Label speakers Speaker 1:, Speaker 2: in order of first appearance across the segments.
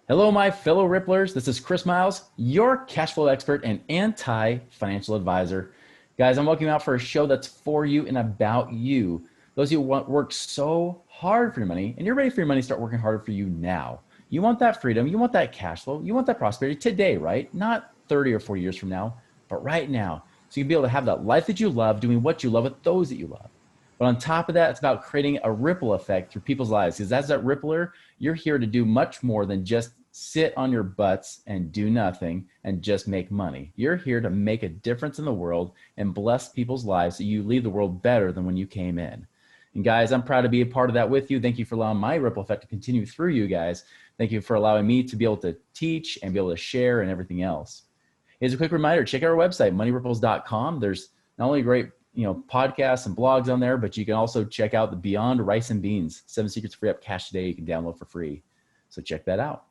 Speaker 1: Hello, my fellow Ripplers. This is Chris Miles, your cash flow expert and anti-financial advisor. Guys, I'm welcoming you out for a show that's for you and about you. Those of you who work so hard for your money and you're ready for your money to start working harder for you now. You want that freedom. You want that cash flow. You want that prosperity today, right? Not 30 or 40 years from now, but right now. So you can be able to have that life that you love, doing what you love with those that you love. But on top of that, it's about creating a ripple effect through people's lives. Because as that rippler, you're here to do much more than just sit on your butts and do nothing and just make money. You're here to make a difference in the world and bless people's lives so you leave the world better than when you came in. And guys, I'm proud to be a part of that with you. Thank you for allowing my ripple effect to continue through you guys. Thank you for allowing me to be able to teach and be able to share and everything else. Here's a quick reminder, check out our website, moneyripples.com. There's not only great podcasts and blogs on there, but you can also check out the Beyond Rice and Beans, 7 Secrets to Free Up Cash Today you can download for free. So check that out.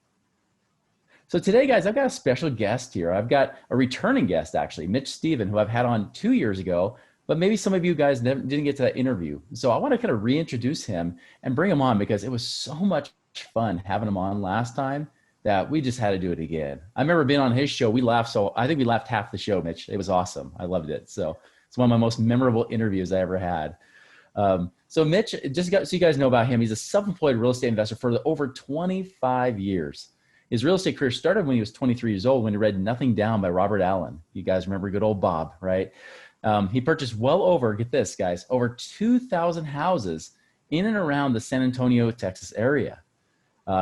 Speaker 1: So today, guys, I've got a special guest here. I've got a returning guest, actually, Mitch Stephen, who I've had on 2 years ago, but maybe some of you guys didn't get to that interview. So I want to kind of reintroduce him and bring him on because it was so much fun having him on last time that we just had to do it again. I remember being on his show. We laughed. So I think we laughed half the show, Mitch. It was awesome. I loved it. So it's one of my most memorable interviews I ever had. So Mitch, so you guys know about him, he's a self-employed real estate investor for over 25 years. His real estate career started when he was 23 years old when he read Nothing Down by Robert Allan. You guys remember good old Bob, right? He purchased well over, get this guys, over 2,000 houses in and around the San Antonio, Texas area.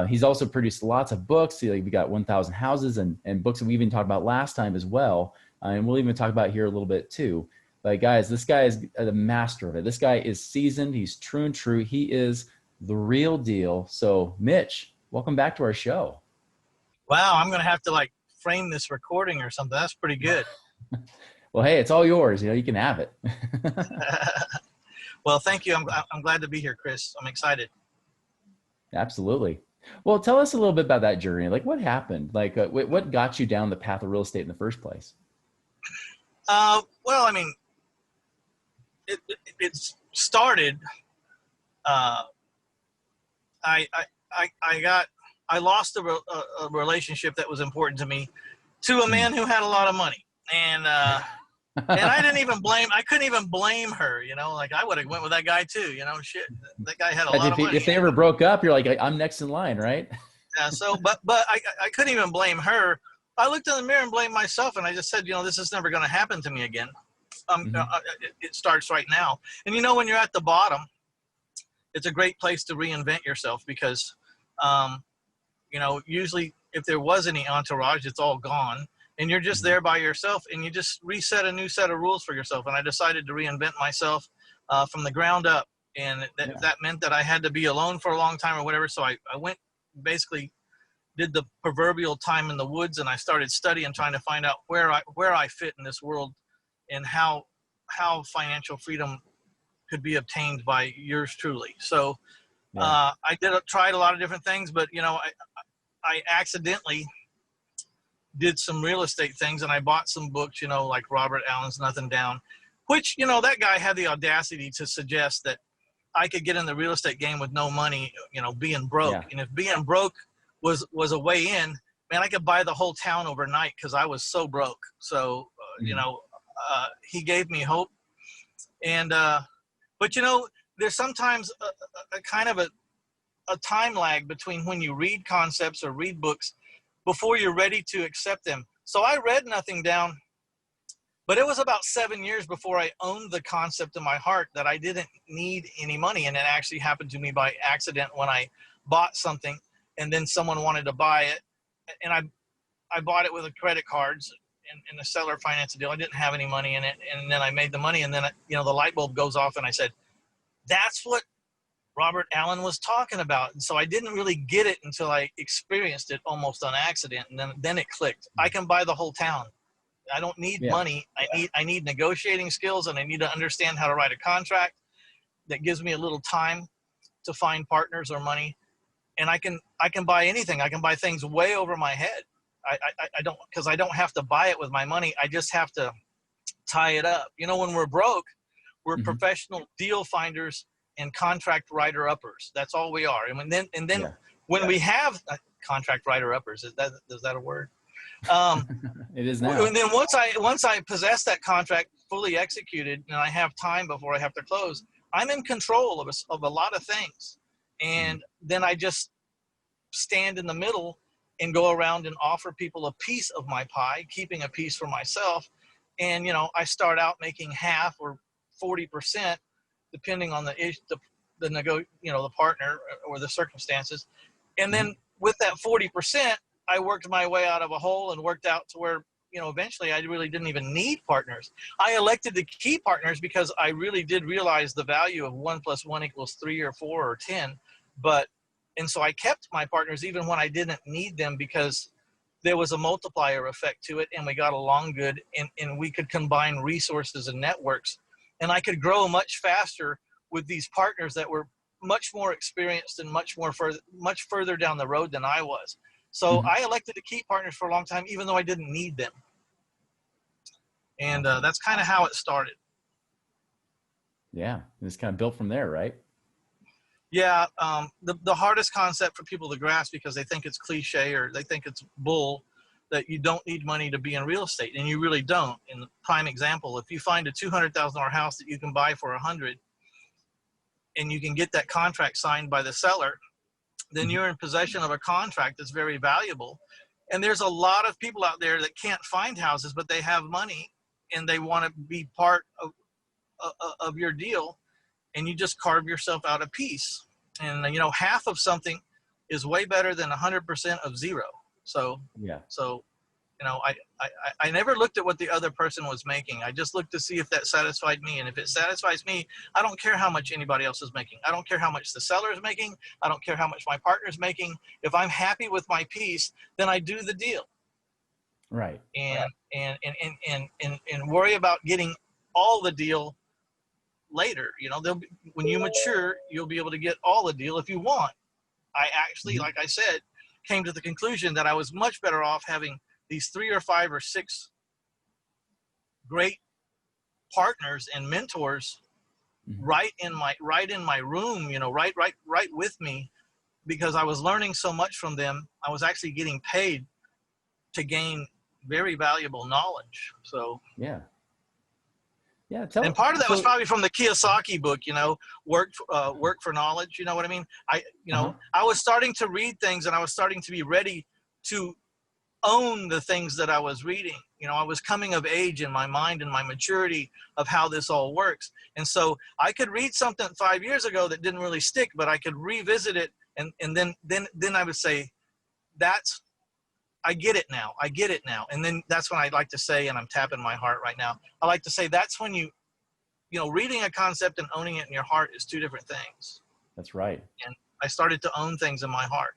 Speaker 1: He's also produced lots of books. We got 1,000 houses and books that we even talked about last time as well. And we'll even talk about here a little bit too. But guys, this guy is the master of it. This guy is seasoned. He's true and true. He is the real deal. So Mitch, welcome back to our show.
Speaker 2: Wow, I'm going to have to frame this recording or something. That's pretty good.
Speaker 1: Well, hey, it's all yours. You can have it.
Speaker 2: Well, thank you. I'm glad to be here, Chris. I'm excited.
Speaker 1: Absolutely. Well, tell us a little bit about that journey. What happened? What got you down the path of real estate in the first place?
Speaker 2: Well, I mean, it started. I lost a relationship that was important to me to a man who had a lot of money, and I couldn't even blame her. I would have went with that guy too. Shit, that guy had a lot of money.
Speaker 1: If they ever broke up, you're like, I'm next in line, right?
Speaker 2: Yeah. So, but I couldn't even blame her. I looked in the mirror and blamed myself, and I just said, this is never going to happen to me again. It starts right now. And when you're at the bottom, it's a great place to reinvent yourself because, usually if there was any entourage, it's all gone. And you're just there by yourself, and you just reset a new set of rules for yourself. And I decided to reinvent myself from the ground up. And that meant that I had to be alone for a long time or whatever. So I went, basically did the proverbial time in the woods, and I started studying, trying to find out where I fit in this world and how financial freedom could be obtained by yours truly. So I tried a lot of different things, but I accidentally did some real estate things, and I bought some books, like Robert Allan's Nothing Down, which, that guy had the audacity to suggest that I could get in the real estate game with no money, being broke. Yeah. And if being broke was a way in, man, I could buy the whole town overnight because I was so broke. So, he gave me hope. And, but there's sometimes a kind of a time lag between when you read concepts or read books before you're ready to accept them. So I read Nothing Down, but it was about 7 years before I owned the concept in my heart that I didn't need any money. And it actually happened to me by accident when I bought something and then someone wanted to buy it. And I bought it with a credit cards and the seller financed a deal. I didn't have any money in it. And then I made the money, and then, the light bulb goes off, and I said, that's what Robert Allan was talking about. And so I didn't really get it until I experienced it almost on accident. And then it clicked. I can buy the whole town. I don't need money. I need negotiating skills, and I need to understand how to write a contract that gives me a little time to find partners or money. And I can buy anything. I can buy things way over my head. I don't, because I don't have to buy it with my money. I just have to tie it up. When we're broke, we're professional deal finders and contract writer uppers. That's all we are. And then when we have contract writer-uppers, is that a word? Um,
Speaker 1: It is now.
Speaker 2: and then once I possess that contract fully executed and I have time before I have to close, I'm in control of a lot of things. And then I just stand in the middle and go around and offer people a piece of my pie, keeping a piece for myself. And, I start out making half or 40%, depending on the partner or the circumstances. And then with that 40%, I worked my way out of a hole and worked out to where, eventually I really didn't even need partners. I elected to keep partners because I really did realize the value of 1 + 1 = 3 or 4 or 10. And so I kept my partners even when I didn't need them, because there was a multiplier effect to it, and we got along good, and we could combine resources and networks, and I could grow much faster with these partners that were much more experienced and much further down the road than I was. So I elected to keep partners for a long time, even though I didn't need them. And that's kind of how it started.
Speaker 1: Yeah. And it's kind of built from there, right?
Speaker 2: Yeah. The hardest concept for people to grasp, because they think it's cliche or they think it's bull, that you don't need money to be in real estate, and you really don't. In the prime example, if you find a $200,000 house that you can buy for $100, and you can get that contract signed by the seller, then you're in possession of a contract that's very valuable. And there's a lot of people out there that can't find houses, but they have money and they want to be part of your deal, and you just carve yourself out a piece. And half of something is way better than 100% of zero. So
Speaker 1: yeah.
Speaker 2: I never looked at what the other person was making. I just looked to see if that satisfied me. And if it satisfies me, I don't care how much anybody else is making. I don't care how much the seller is making. I don't care how much my partner is making. If I'm happy with my piece, then I do the deal.
Speaker 1: Right.
Speaker 2: And worry about getting all the deal later. When you mature, you'll be able to get all the deal if you want. I actually, like I said, came to the conclusion that I was much better off having these 3 or 5 or 6 great partners and mentors right in my room, right with me, because I was learning so much from them. I was actually getting paid to gain very valuable knowledge. So
Speaker 1: yeah.
Speaker 2: And part of that was probably from the Kiyosaki book, work for knowledge. You know what I mean? I was starting to read things, and I was starting to be ready to own the things that I was reading. I was coming of age in my mind and my maturity of how this all works. And so I could read something 5 years ago that didn't really stick, but I could revisit it. And then I would say, I get it now. I get it now. And then that's when I'd like to say, and I'm tapping my heart right now, I like to say that's when reading a concept and owning it in your heart is 2 different things.
Speaker 1: That's right.
Speaker 2: And I started to own things in my heart.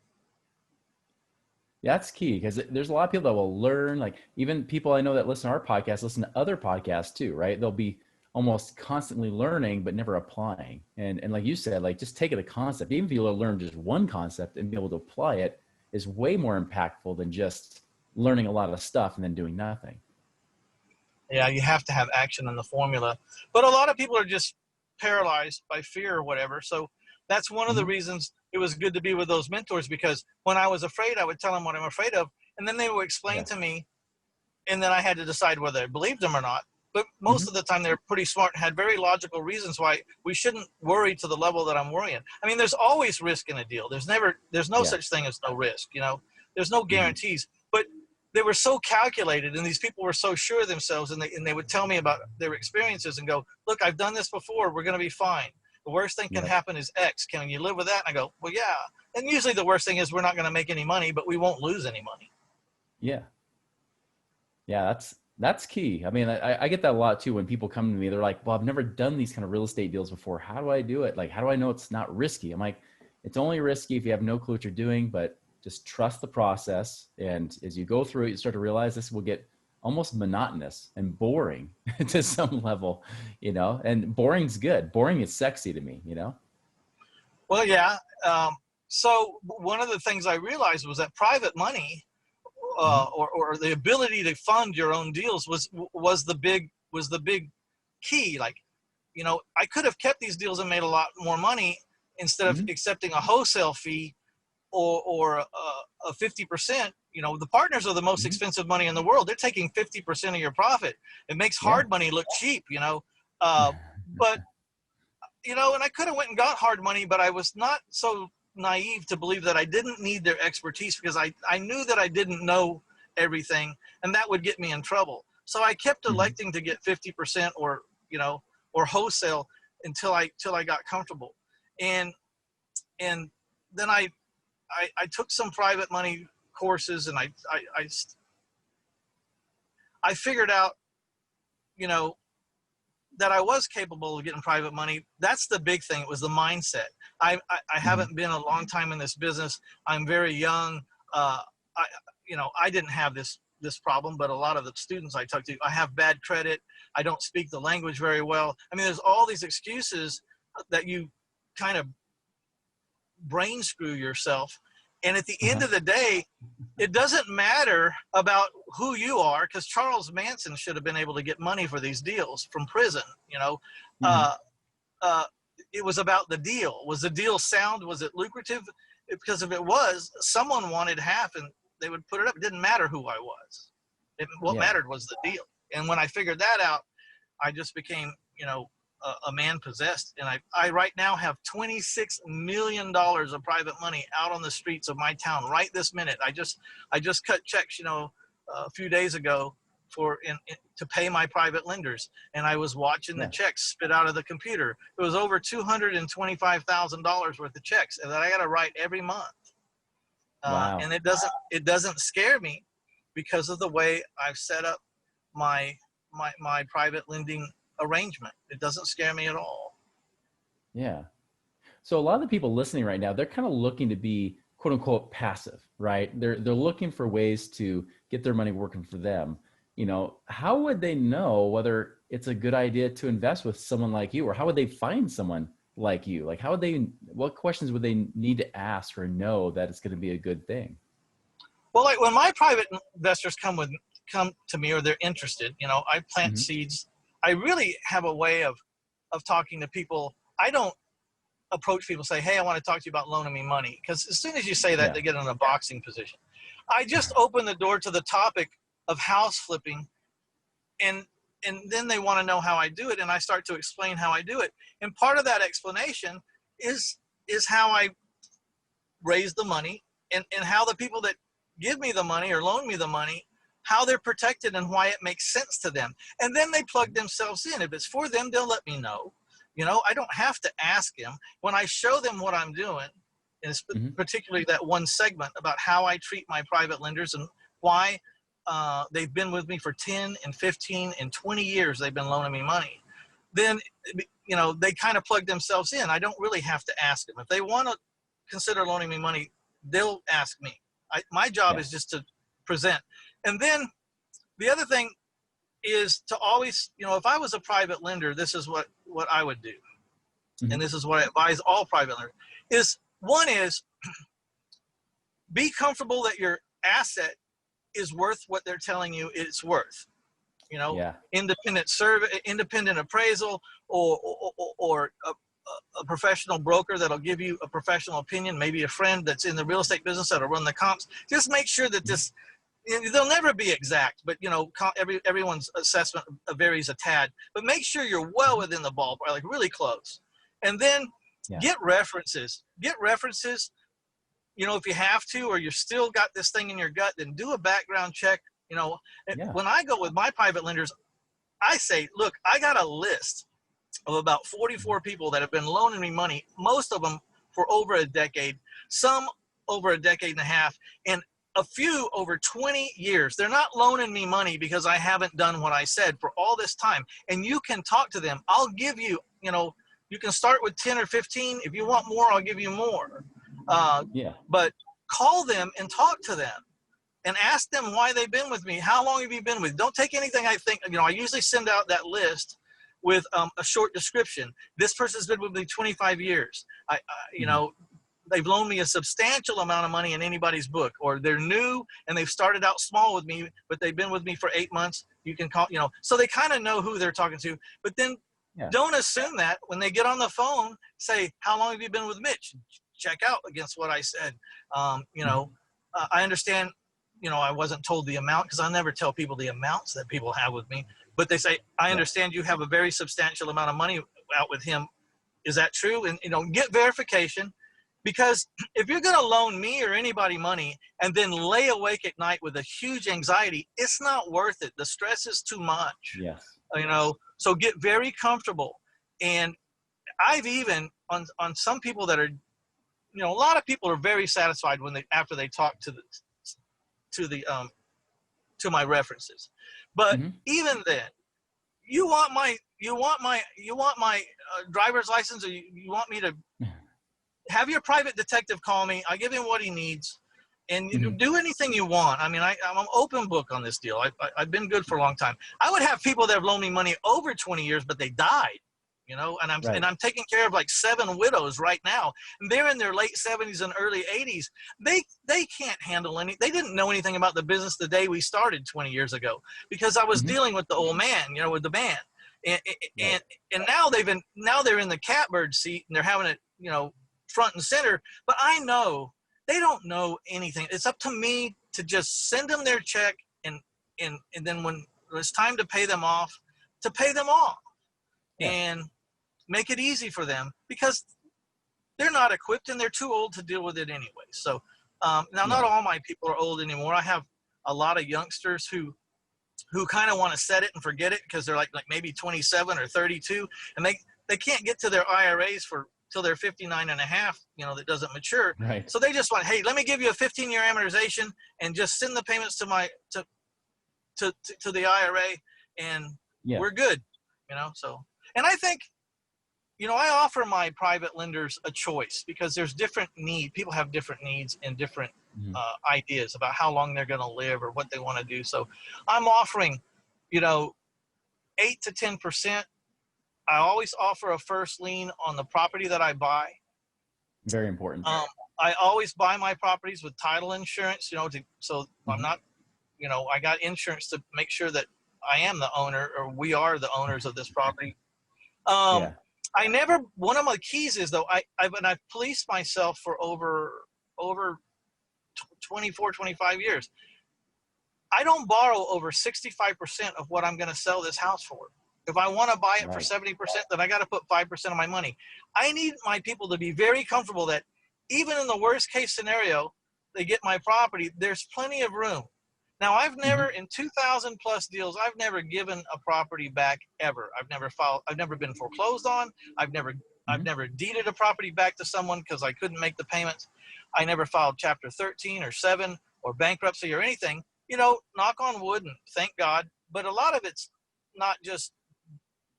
Speaker 1: Yeah, that's key, because there's a lot of people that will learn, like even people I know that listen to our podcast, listen to other podcasts too, right? They'll be almost constantly learning, but never applying. And like you said, like just taking a concept, even if you learn just one concept and be able to apply it, is way more impactful than just learning a lot of stuff and then doing nothing.
Speaker 2: Yeah, you have to have action in the formula. But a lot of people are just paralyzed by fear or whatever. So that's one of the reasons it was good to be with those mentors, because when I was afraid, I would tell them what I'm afraid of, and then they would explain to me, and then I had to decide whether I believed them or not. But most of the time, they're pretty smart and had very logical reasons why we shouldn't worry to the level that I'm worrying. I mean, there's always risk in a deal. There's no such thing as no risk. There's no guarantees. But they were so calculated, and these people were so sure of themselves, and they would tell me about their experiences and go, "Look, I've done this before. We're going to be fine. The worst thing can happen is X. Can you live with that?" And I go, "Well, yeah." And usually the worst thing is we're not going to make any money, but we won't lose any money.
Speaker 1: Yeah. Yeah, that's key. I mean, I get that a lot too. When people come to me, they're like, "Well, I've never done these kind of real estate deals before. How do I do it? Like, how do I know it's not risky?" I'm like, it's only risky if you have no clue what you're doing, but just trust the process. And as you go through it, you start to realize this will get almost monotonous and boring to some level, and boring's good. Boring is sexy to me,
Speaker 2: Well, yeah. So one of the things I realized was that private money, or the ability to fund your own deals was the big key. Like, I could have kept these deals and made a lot more money instead of accepting a wholesale fee or a 50%. You know, the partners are the most expensive money in the world. They're taking 50% of your profit. It makes
Speaker 1: Yeah.
Speaker 2: hard money look cheap, you know. But you know, and I could have went and got hard money, but I was not so naive to believe that I didn't need their expertise, because I knew that I didn't know everything, and that would get me in trouble. So I kept electing to get 50% or, you know, or wholesale until I got comfortable. And then I took some private money courses, and I figured out, you know, that I was capable of getting private money. That's the big thing. It was the mindset. I haven't been a long time in this business. I'm very young. You know, I didn't have this problem, but a lot of the students I talk to, I have bad credit. I don't speak the language very well. I mean, there's all these excuses that you kind of brain screw yourself. And at the end of the day, it doesn't matter about who you are, because Charles Manson should have been able to get money for these deals from prison. You know, it was about the deal. Was the deal sound? Was it lucrative? Because if it was, someone wanted half, and they would put it up. It didn't matter who I was. What mattered was the deal. And when I figured that out, I just became, you know, a man possessed. And I right now have $26 million of private money out on the streets of my town right this minute. I just cut checks, you know, a few days ago to pay my private lenders, and I was watching the checks spit out of the computer. It was over $225,000 worth of checks, and that I got to write every month.
Speaker 1: Wow.
Speaker 2: And it doesn't scare me, because of the way I've set up my private lending arrangement. It doesn't scare me at all.
Speaker 1: Yeah. So a lot of the people listening right now, they're kind of looking to be quote unquote passive, right? They're looking for ways to get their money working for them. You know, how would they know whether it's a good idea to invest with someone like you, or how would they find someone like you? Like, what questions would they need to ask or know that it's going to be a good thing?
Speaker 2: Well, like when my private investors come to me, or they're interested, you know, I plant seeds. I really have a way of talking to people. I don't approach people, say, hey, I want to talk to you about loaning me money, because as soon as you say that, they get in a boxing position. I just open the door to the topic of house flipping, and then they want to know how I do it, and I start to explain how I do it. And part of that explanation is how I raise the money, and how the people that give me the money or loan me the money, how they're protected and why it makes sense to them. And then they plug themselves in. If it's for them, they'll let me know. You know, I don't have to ask them. When I show them what I'm doing, and particularly that one segment about how I treat my private lenders and why they've been with me for 10 and 15 and 20 years, they've been loaning me money, then, you know, they kind of plug themselves in. I don't really have to ask them. If they want to consider loaning me money, they'll ask me. My job is just to present. And then the other thing is to always, you know, if I was a private lender, this is what I would do. And this is what I advise all private lenders is, one is be comfortable that your asset is worth what they're telling you it's worth. You know, independent survey, independent appraisal, or a professional broker that'll give you a professional opinion, maybe a friend that's in the real estate business that'll run the comps. Just make sure that this, they'll never be exact, but you know, everyone's assessment varies a tad, but make sure you're well within the ballpark, like really close. And then get references. You know, if you have to, or you still got this thing in your gut, then do a background check. You know, when I go with my private lenders, I say, look, I got a list of about 44 people that have been loaning me money, most of them for over a decade, some over a decade and a half, and a few over 20 years. They're not loaning me money because I haven't done what I said for all this time. And you can talk to them. I'll give you, you know, you can start with 10 or 15. If you want more, I'll give you more. But call them and talk to them and ask them why they've been with me. How long have you been with me? Don't take anything I think. You know, I usually send out that list with a short description. This person's been with me 25 years. You know, they've loaned me a substantial amount of money in anybody's book, or they're new and they've started out small with me, but they've been with me for 8 months. You can call, you know, so they kind of know who they're talking to. But then don't assume that when they get on the phone, say, how long have you been with Mitch? check out against what I said. You know, I understand, you know, I wasn't told the amount, because I never tell people the amounts that people have with me, but they say, I understand you have a very substantial amount of money out with him. Is that true? And, you know, get verification, because if you're going to loan me or anybody money and then lay awake at night with a huge anxiety, it's not worth it. The stress is too much.
Speaker 1: Yes.
Speaker 2: You know, so get very comfortable. And I've even on some people that are, you know, a lot of people are very satisfied when after they talk to my references. But even then, you want my driver's license, or you want me to have your private detective call me. I give him what he needs, and you do anything you want. I mean, I'm an open book on this deal. I've been good for a long time. I would have people that have loaned me money over 20 years, but they died, you know, and I'm taking care of like 7 widows right now, and they're in their late 70s and early 80s. They can't handle they didn't know anything about the business the day we started 20 years ago, because I was dealing with the old man, you know, with the band. And now they're in the catbird seat, and they're having it, you know, front and center. But I know they don't know anything. It's up to me to just send them their check, and then when it's time to pay them off, and make it easy for them, because they're not equipped and they're too old to deal with it anyway. So now, not all my people are old anymore. I have a lot of youngsters who kind of want to set it and forget it, because they're like maybe 27 or 32, and they can't get to their IRAs till they're 59 and a half, you know, that doesn't mature.
Speaker 1: Right.
Speaker 2: So they just want, hey, let me give you a 15-year amortization and just send the payments to the IRA, and we're good, you know. So, and I think, you know, I offer my private lenders a choice, because there's different needs. People have different needs and different ideas about how long they're going to live or what they want to do. So I'm offering, you know, 8 to 10%. I always offer a first lien on the property that I buy.
Speaker 1: Very important.
Speaker 2: I always buy my properties with title insurance, you know, so I'm not, you know, I got insurance to make sure that I am the owner, or we are the owners of this property. One of my keys is, though, I've policed myself for over 24, 25 years. I don't borrow over 65% of what I'm going to sell this house for. If I want to buy it for 70%, then I got to put 5% of my money. I need my people to be very comfortable that even in the worst case scenario, they get my property, there's plenty of room. Now, I've never, in 2,000 plus deals, I've never given a property back ever. I've never been foreclosed on. I've never deeded a property back to someone because I couldn't make the payments. I never filed Chapter 13 or 7 or bankruptcy or anything. You know, knock on wood and thank God. But a lot of it's not just,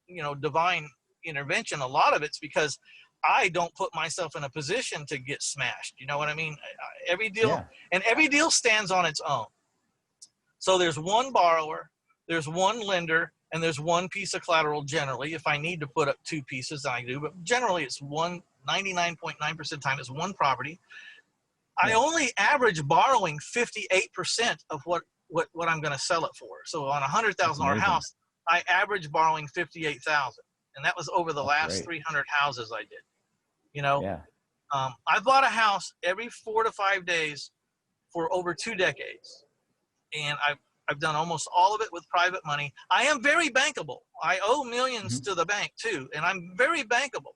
Speaker 2: you know, divine intervention. A lot of it's because I don't put myself in a position to get smashed. You know what I mean? Every deal, and every deal stands on its own. So there's one borrower, there's one lender, and there's one piece of collateral generally. If I need to put up 2 pieces, I do, but generally it's 99.9% of the time it's one property. I only average borrowing 58% of what I'm going to sell it for. So on a $100,000 house, I average borrowing $58,000, and that was over the last 300 houses I did. You know, I bought a house every 4 to 5 days for over 2 decades, and I've done almost all of it with private money. I am very bankable. I owe millions to the bank too, and I'm very bankable.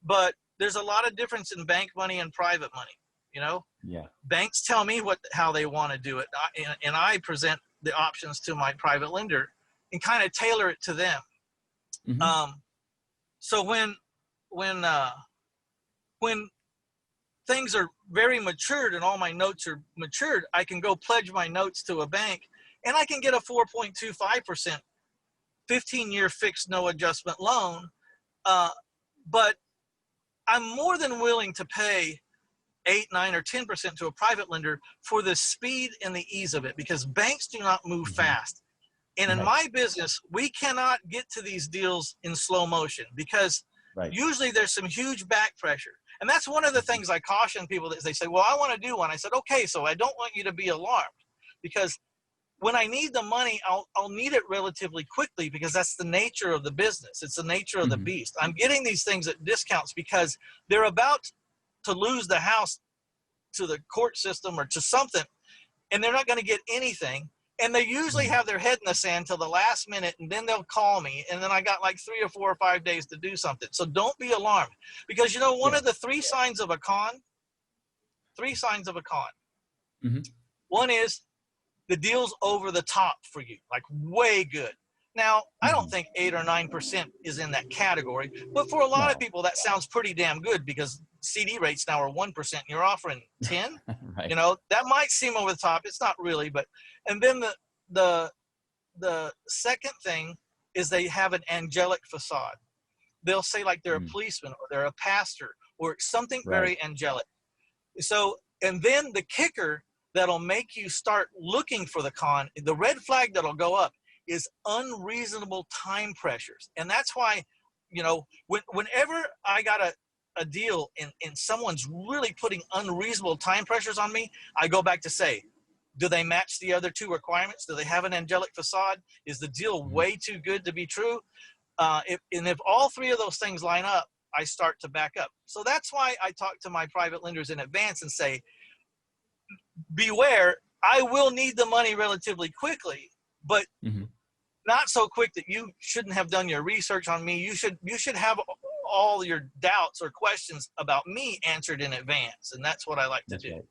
Speaker 2: But there's a lot of difference in bank money and private money. You know, banks tell me how they want to do it, and I present the options to my private lender and kind of tailor it to them. So when things are very matured and all my notes are matured, I can go pledge my notes to a bank, and I can get a 4.25%, 15-year fixed no adjustment loan. But I'm more than willing to pay 8, 9, or 10% to a private lender for the speed and the ease of it, because banks do not move fast. And in my business, we cannot get to these deals in slow motion, because usually there's some huge back pressure. And that's one of the things I caution people that they say, well, I want to do one. I said, okay, so I don't want you to be alarmed, because when I need the money, I'll need it relatively quickly, because that's the nature of the business. It's the nature of the beast. I'm getting these things at discounts because they're about to lose the house to the court system or to something, and they're not going to get anything. And they usually have their head in the sand till the last minute, and then they'll call me, and then I got like 3 or 4 or 5 days to do something. So don't be alarmed, because you know, one of the three signs of a con,
Speaker 1: Mm-hmm.
Speaker 2: one is the deal's over the top for you, like way good. Now, I don't think 8 or 9% is in that category, but for a lot of people, that sounds pretty damn good, because CD rates now are 1% and you're offering 10.
Speaker 1: Right.
Speaker 2: You know, that might seem over the top. It's not really, but, and then the second thing is they have an angelic facade. They'll say like they're a policeman or they're a pastor or something very angelic. So, and then the kicker that'll make you start looking for the con, the red flag that'll go up, is unreasonable time pressures. And that's why, you know, whenever I got a deal and someone's really putting unreasonable time pressures on me, I go back to say, do they match the other two requirements? Do they have an angelic facade? Is the deal way too good to be true? If all three of those things line up, I start to back up. So that's why I talk to my private lenders in advance and say, beware, I will need the money relatively quickly, but not so quick that you shouldn't have done your research on me. You should have all your doubts or questions about me answered in advance. And that's what I like to do.
Speaker 1: Right.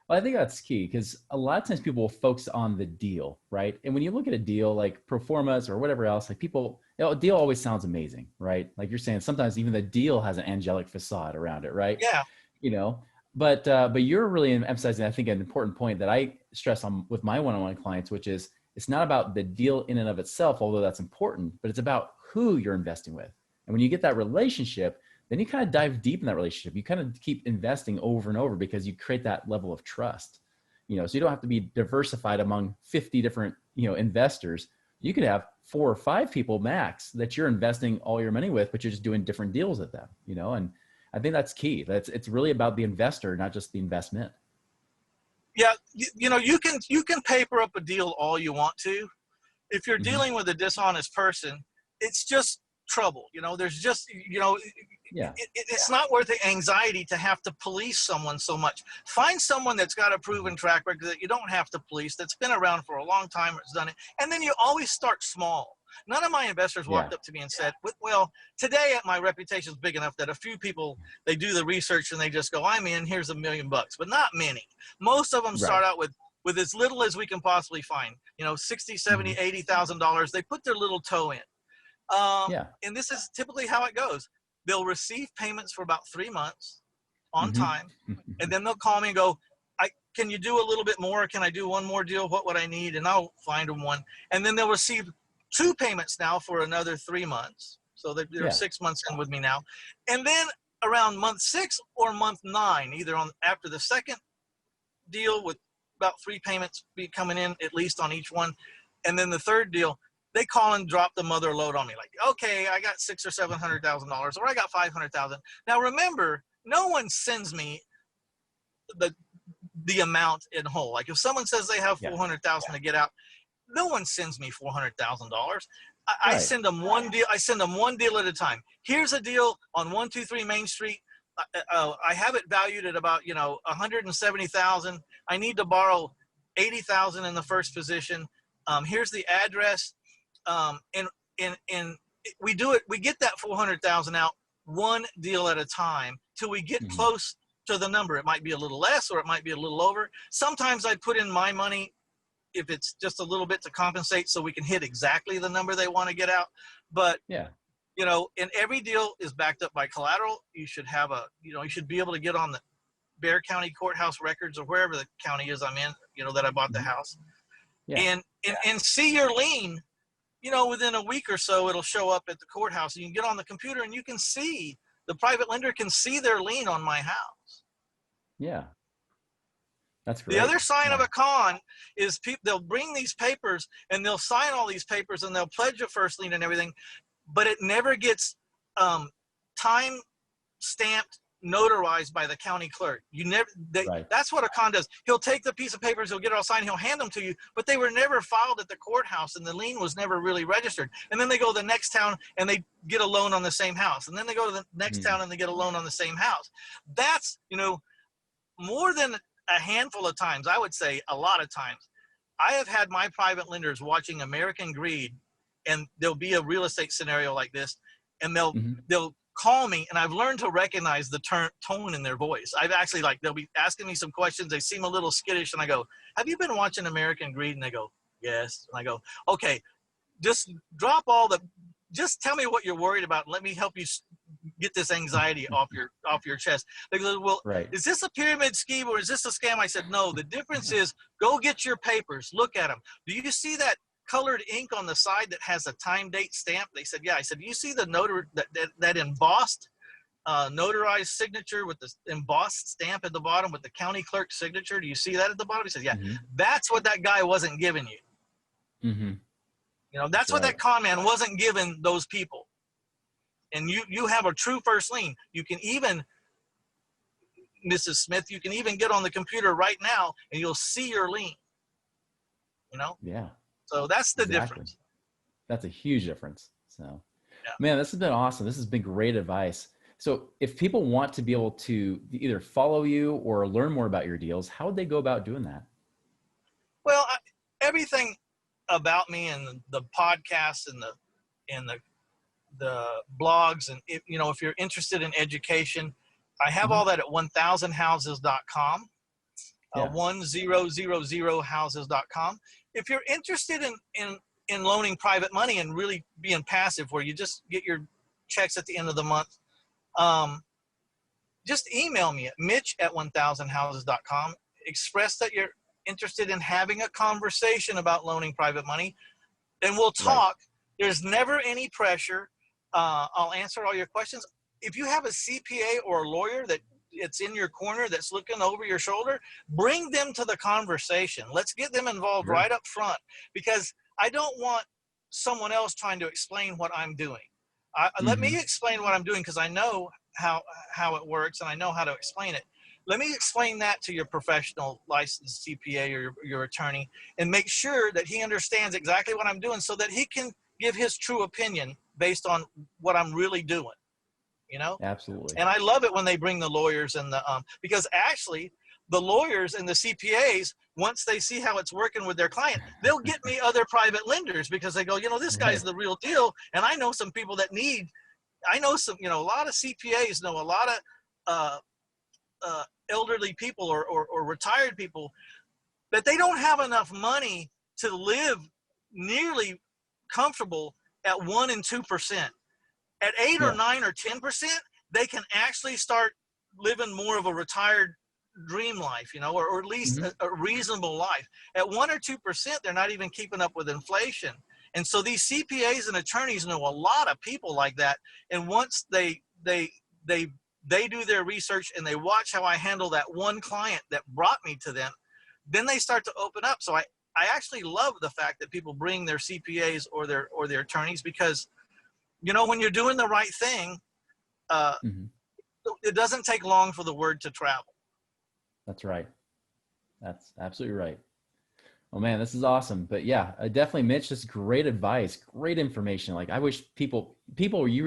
Speaker 1: Well, I think that's key, because a lot of times people will focus on the deal, right? And when you look at a deal like pro formas or whatever else, like people, you know, a deal always sounds amazing, right? Like you're saying, sometimes even the deal has an angelic facade around it, right?
Speaker 2: Yeah.
Speaker 1: You know, but you're really emphasizing, I think, an important point that I stress on with my one-on-one clients, which is it's not about the deal in and of itself, although that's important, but it's about who you're investing with. And when you get that relationship, then you kind of dive deep in that relationship. You kind of keep investing over and over because you create that level of trust, you know, so you don't have to be diversified among 50 different, you know, investors. You could have 4 or 5 people max that you're investing all your money with, but you're just doing different deals with them, you know, and I think that's key. It's really about the investor, not just the investment.
Speaker 2: Yeah. You know, you can paper up a deal all you want to. If you're dealing with a dishonest person, it's just trouble. You know, there's just, you know, it's not worth the anxiety to have to police someone so much. Find someone that's got a proven track record that you don't have to police, that's been around for a long time, or has done it. And then you always start small. None of my investors walked up to me and said, well, today my reputation is big enough that a few people, they do the research and they just go, I'm in, here's $1 million, but not many. Most of them start out with as little as we can possibly find, you know, $60,000, $70,000, $80,000. They put their little toe in. And this is typically how it goes. They'll receive payments for about 3 months on time. And then they'll call me and go, can you do a little bit more? Can I do one more deal? What would I need? And I'll find them one. And then they'll receive 2 payments now for another 3 months. So they're 6 months in with me now. And then around month 6 or month 9, either after the second deal with about 3 payments be coming in at least on each one, and then the third deal, they call and drop the mother load on me. Like, okay, I got $600,000 or $700,000, or I got 500,000. Now remember, no one sends me the amount in whole. Like if someone says they have 400,000 to get out, no one sends me $400,000. I send them one deal. I send them one deal at a time. Here's a deal on 123 Main Street. I have it valued at about, you know, 170,000. I need to borrow 80,000 in the first position. Here's the address. And we do it. We get that 400,000 out one deal at a time till we get close to the number. It might be a little less or it might be a little over. Sometimes I put in my money if it's just a little bit to compensate so we can hit exactly the number they want to get out. But you know, and every deal is backed up by collateral. You should have you should be able to get on the Bexar County courthouse records or wherever the county is I'm in, you know, that I bought the house, and see your lien. You know, within a week or so, it'll show up at the courthouse. You can get on the computer and you can see, the private lender can see their lien on my house.
Speaker 1: Yeah. That's great.
Speaker 2: The other sign of a con is they'll bring these papers and they'll sign all these papers and they'll pledge a first lien and everything, but it never gets time stamped notarized by the county clerk.
Speaker 1: Right.
Speaker 2: That's what a con does. He'll take the piece of papers, he'll get it all signed, he'll hand them to you, but they were never filed at the courthouse and the lien was never really registered. And then they go to the next town and they get a loan on the same house. And then they go to the next town and they get a loan on the same house. That's, more than a handful of times, I would say a lot of times, I have had my private lenders watching American Greed, and there'll be a real estate scenario like this, and they'll call me, and I've learned to recognize the tone in their voice. I've actually, they'll be asking me some questions. They seem a little skittish, and I go, "Have you been watching American Greed?" And they go, "Yes." And I go, "Okay, just just tell me what you're worried about. And let me help you get this anxiety off your chest." They go, "Well,
Speaker 1: Right.
Speaker 2: is this a pyramid scheme or is this a scam?" I said, "No, the difference is, go get your papers, look at them. Do you see that colored ink on the side that has a time date stamp?" They said, "Yeah." I said, "Do you see the that embossed notarized signature with the embossed stamp at the bottom with the county clerk signature? Do you see that at the bottom?" He said, "Yeah." That's what that guy wasn't giving you. That's what that con man wasn't giving those people. And you have a true first lien. You can even, Mrs. Smith, you can even get on the computer right now and you'll see your lien.
Speaker 1: Yeah.
Speaker 2: So that's the difference.
Speaker 1: That's a huge difference. So,
Speaker 2: yeah.
Speaker 1: Man, this has been awesome. This has been great advice. So if people want to be able to either follow you or learn more about your deals, how would they go about doing that?
Speaker 2: Well, everything about me and the podcasts and the blogs, and if you're interested in education, I have all that at 1000houses.com. 1000houses.com. If you're interested in loaning private money and really being passive, where you just get your checks at the end of the month, just email me at mitch@1000houses.com. Express that you're interested in having a conversation about loaning private money, and we'll talk. There's never any pressure. I'll answer all your questions. If you have a CPA or a lawyer that it's in your corner that's looking over your shoulder, bring them to the conversation. Let's get them involved right up front, because I don't want someone else trying to explain what I'm doing. Let me explain what I'm doing, because I know how it works and I know how to explain it. Let me explain that to your professional licensed CPA or your attorney, and make sure that he understands exactly what I'm doing, so that he can give his true opinion based on what I'm really doing.
Speaker 1: Absolutely.
Speaker 2: And I love it when they bring the lawyers and because actually the lawyers and the CPAs, once they see how it's working with their client, they'll get me other private lenders, because they go, this guy's the real deal. And I know some people that I know some, a lot of CPAs know a lot of elderly people or retired people that they don't have enough money to live nearly comfortable at 1% and 2%. At 8 or 9 or 10%, they can actually start living more of a retired dream life, or at least a reasonable life. At 1 or 2%, they're not even keeping up with inflation. And so these CPAs and attorneys know a lot of people like that. And once they do their research and they watch how I handle that one client that brought me to them, then they start to open up. So I actually love the fact that people bring their CPAs or their attorneys, because when you're doing the right thing, it doesn't take long for the word to travel.
Speaker 1: That's right. That's absolutely right. Oh man, this is awesome. But yeah, definitely, Mitch, this is great advice, great information. I wish you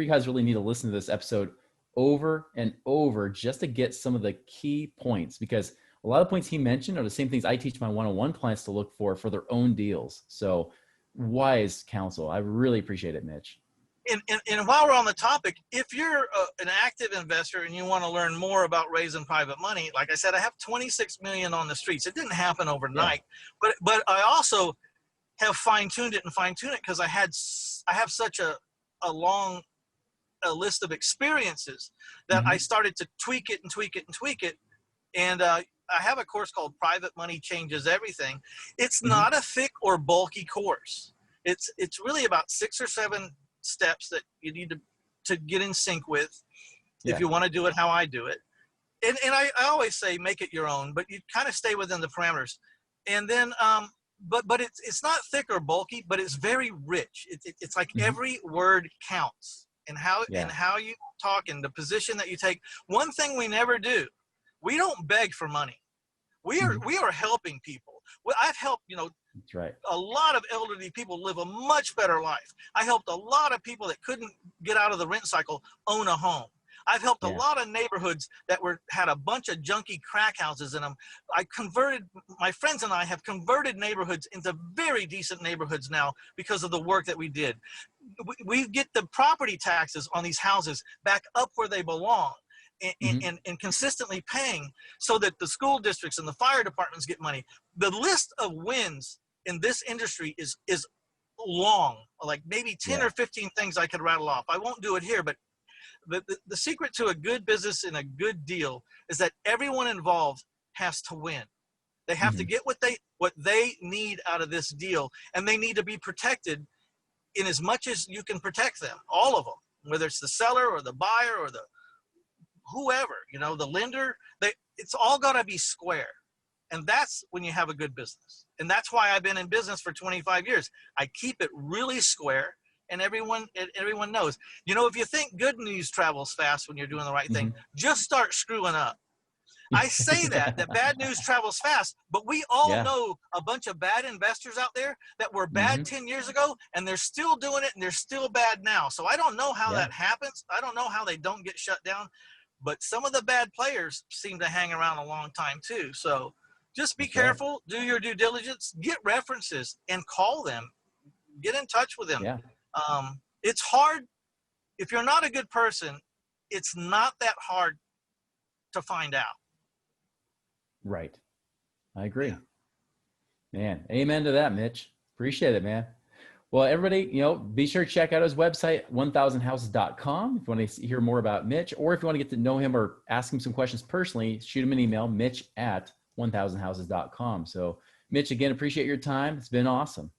Speaker 1: guys really need to listen to this episode over and over just to get some of the key points, because a lot of points he mentioned are the same things I teach my one-on-one clients to look for their own deals. So wise counsel. I really appreciate it, Mitch.
Speaker 2: And while we're on the topic, if you're an active investor and you want to learn more about raising private money, like I said, I have 26 million on the streets. It didn't happen overnight, but I also have fine-tuned it because I have such a long list of experiences that I started to tweak it. And I have a course called Private Money Changes Everything. It's not a thick or bulky course. It's really about 6 or 7 steps that you need to get in sync with if you want to do it how I do it. And I always say make it your own, but you kind of stay within the parameters. And then but it's not thick or bulky, but it's very rich. It's like every word counts. and how you talk and the position that you take. One thing we never do, we don't beg for money. We are helping people. Well, I've helped,
Speaker 1: That's right.
Speaker 2: a lot of elderly people live a much better life. I helped a lot of people that couldn't get out of the rent cycle own a home. I've helped a lot of neighborhoods that had a bunch of junky crack houses in them. My friends and I have converted neighborhoods into very decent neighborhoods now because of the work that we did. We get the property taxes on these houses back up where they belong. And consistently paying so that the school districts and the fire departments get money. The list of wins in this industry is long, like maybe 10 or 15 things I could rattle off. I won't do it here, but the secret to a good business and a good deal is that everyone involved has to win. They have to get what they need out of this deal, and they need to be protected in as much as you can protect them, all of them, whether it's the seller or the buyer or the whoever, the lender. It's all got to be square. And that's when you have a good business. And that's why I've been in business for 25 years. I keep it really square, and everyone knows. If you think good news travels fast when you're doing the right thing, just start screwing up. I say that bad news travels fast, but we all know a bunch of bad investors out there that were bad 10 years ago, and they're still doing it, and they're still bad now. So I don't know how that happens. I don't know how they don't get shut down. But some of the bad players seem to hang around a long time too. So just be careful, do your due diligence, get references, and call them. Get in touch with them. It's hard. If you're not a good person, it's not that hard to find out.
Speaker 1: Right. I agree. Man, amen to that, Mitch. Appreciate it, man. Well, everybody, be sure to check out his website, 1000houses.com, if you want to hear more about Mitch, or if you want to get to know him or ask him some questions personally, shoot him an email, mitch@1000houses.com. So, Mitch, again, appreciate your time. It's been awesome.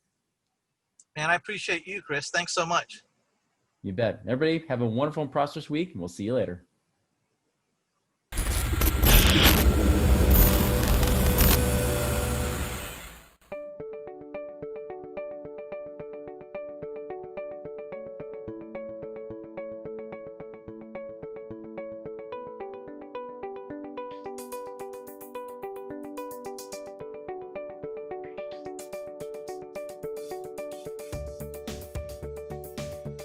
Speaker 2: Man, I appreciate you, Chris. Thanks so much.
Speaker 1: You bet. Everybody, have a wonderful and prosperous week, and we'll see you later.